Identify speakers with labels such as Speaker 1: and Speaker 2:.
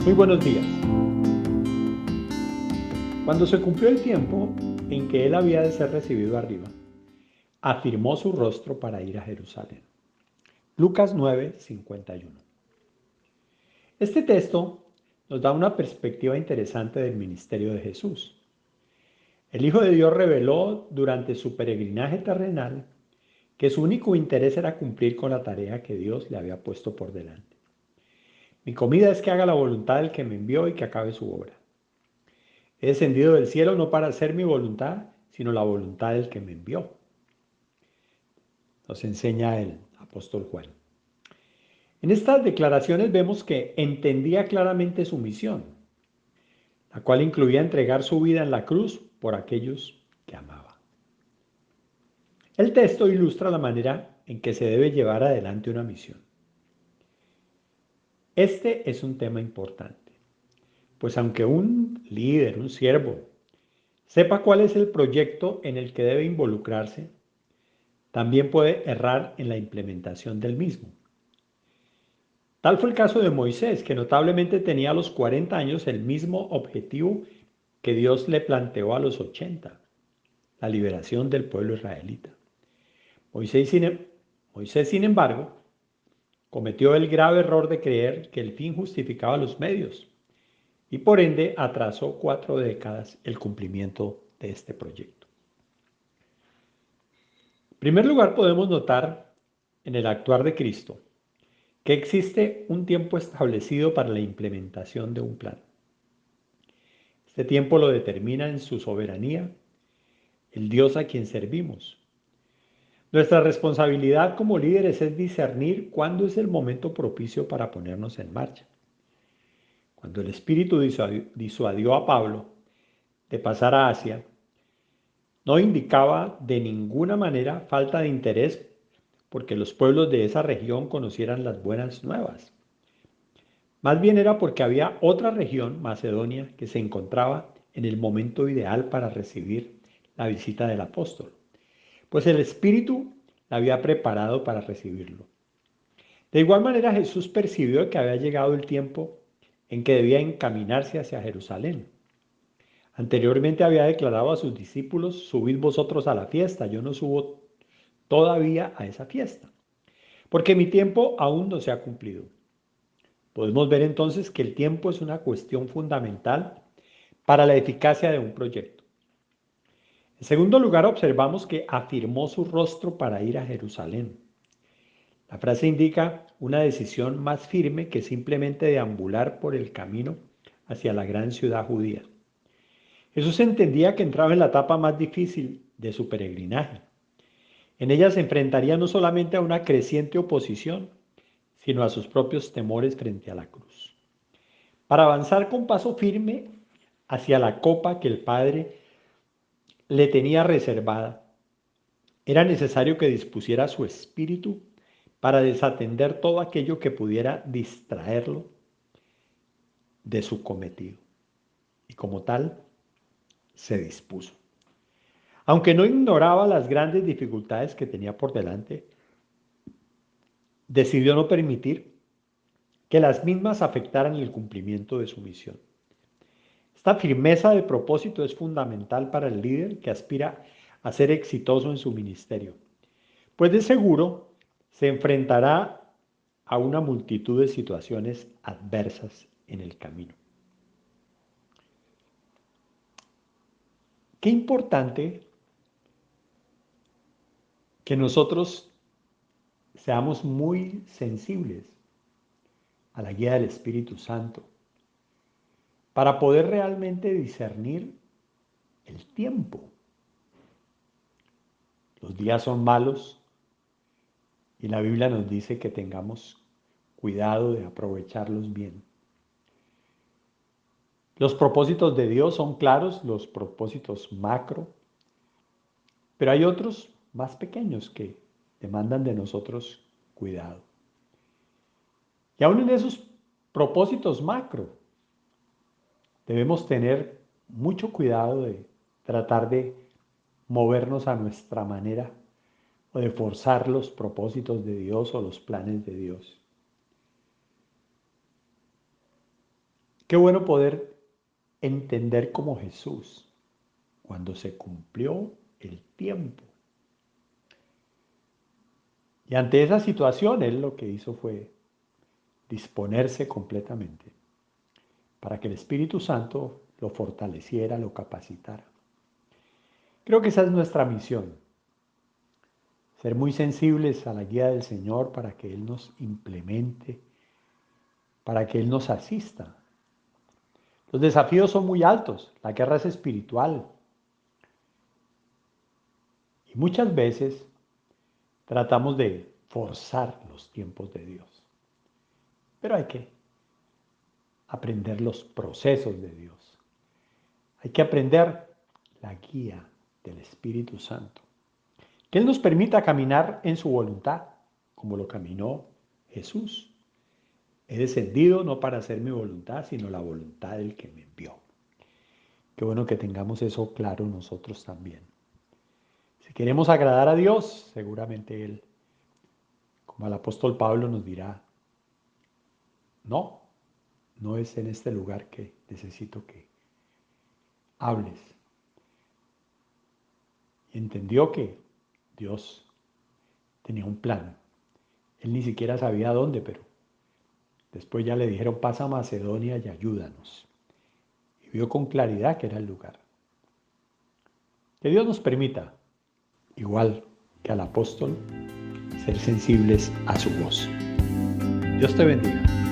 Speaker 1: Muy buenos días. Cuando se cumplió el tiempo en que él había de ser recibido arriba, afirmó su rostro para ir a Jerusalén. Lucas 9:51. Este texto nos da una perspectiva interesante del ministerio de Jesús. El Hijo de Dios reveló durante su peregrinaje terrenal que su único interés era cumplir con la tarea que Dios le había puesto por delante. Mi comida es que haga la voluntad del que me envió y que acabe su obra. He descendido del cielo no para hacer mi voluntad, sino la voluntad del que me envió, nos enseña el apóstol Juan. En estas declaraciones vemos que entendía claramente su misión, la cual incluía entregar su vida en la cruz por aquellos que amaba. El texto ilustra la manera en que se debe llevar adelante una misión. Este es un tema importante, pues aunque un líder, un siervo, sepa cuál es el proyecto en el que debe involucrarse, también puede errar en la implementación del mismo. Tal fue el caso de Moisés, que notablemente tenía a los 40 años el mismo objetivo que Dios le planteó a los 80, la liberación del pueblo israelita. Moisés, sin embargo, cometió el grave error de creer que el fin justificaba los medios y por ende atrasó 4 décadas el cumplimiento de este proyecto. En primer lugar, podemos notar en el actuar de Cristo que existe un tiempo establecido para la implementación de un plan. Este tiempo lo determina en su soberanía el Dios a quien servimos. Nuestra responsabilidad como líderes es discernir cuándo es el momento propicio para ponernos en marcha. Cuando el Espíritu disuadió a Pablo de pasar a Asia, no indicaba de ninguna manera falta de interés porque los pueblos de esa región conocieran las buenas nuevas. Más bien era porque había otra región, Macedonia, que se encontraba en el momento ideal para recibir la visita del apóstol, pues el Espíritu la había preparado para recibirlo. De igual manera Jesús percibió que había llegado el tiempo en que debía encaminarse hacia Jerusalén. Anteriormente había declarado a sus discípulos: subid vosotros a la fiesta, yo no subo todavía a esa fiesta, porque mi tiempo aún no se ha cumplido. Podemos ver entonces que el tiempo es una cuestión fundamental para la eficacia de un proyecto. En segundo lugar, observamos que afirmó su rostro para ir a Jerusalén. La frase indica una decisión más firme que simplemente deambular por el camino hacia la gran ciudad judía. Jesús entendía que entraba en la etapa más difícil de su peregrinaje. En ella se enfrentaría no solamente a una creciente oposición, sino a sus propios temores frente a la cruz. Para avanzar con paso firme hacia la copa que el Padre le tenía reservada, era necesario que dispusiera su espíritu para desatender todo aquello que pudiera distraerlo de su cometido. Y como tal, se dispuso. Aunque no ignoraba las grandes dificultades que tenía por delante, decidió no permitir que las mismas afectaran el cumplimiento de su misión. Esta firmeza de propósito es fundamental para el líder que aspira a ser exitoso en su ministerio, pues de seguro se enfrentará a una multitud de situaciones adversas en el camino. Qué importante que nosotros seamos muy sensibles a la guía del Espíritu Santo para poder realmente discernir el tiempo. Los días son malos y la Biblia nos dice que tengamos cuidado de aprovecharlos bien. Los propósitos de Dios son claros, los propósitos macro, pero hay otros más pequeños que demandan de nosotros cuidado. Y aún en esos propósitos macro, debemos tener mucho cuidado de tratar de movernos a nuestra manera o de forzar los propósitos de Dios o los planes de Dios. Qué bueno poder entender como Jesús cuando se cumplió el tiempo. Y ante esa situación, Él lo que hizo fue disponerse completamente para que el Espíritu Santo lo fortaleciera, lo capacitara. Creo que esa es nuestra misión, ser muy sensibles a la guía del Señor para que Él nos implemente, para que Él nos asista. Los desafíos son muy altos, la guerra es espiritual y muchas veces tratamos de forzar los tiempos de Dios, pero hay que aprender los procesos de Dios. Hay que aprender la guía del Espíritu Santo. Que Él nos permita caminar en su voluntad, como lo caminó Jesús. He descendido no para hacer mi voluntad, sino la voluntad del que me envió. Qué bueno que tengamos eso claro nosotros también. Si queremos agradar a Dios, seguramente Él, como al apóstol Pablo, nos dirá, no, no es en este lugar que necesito que hables. Y entendió que Dios tenía un plan. Él ni siquiera sabía dónde, pero después ya le dijeron, pasa a Macedonia y ayúdanos. Y vio con claridad que era el lugar. Que Dios nos permita, igual que al apóstol, ser sensibles a su voz. Dios te bendiga.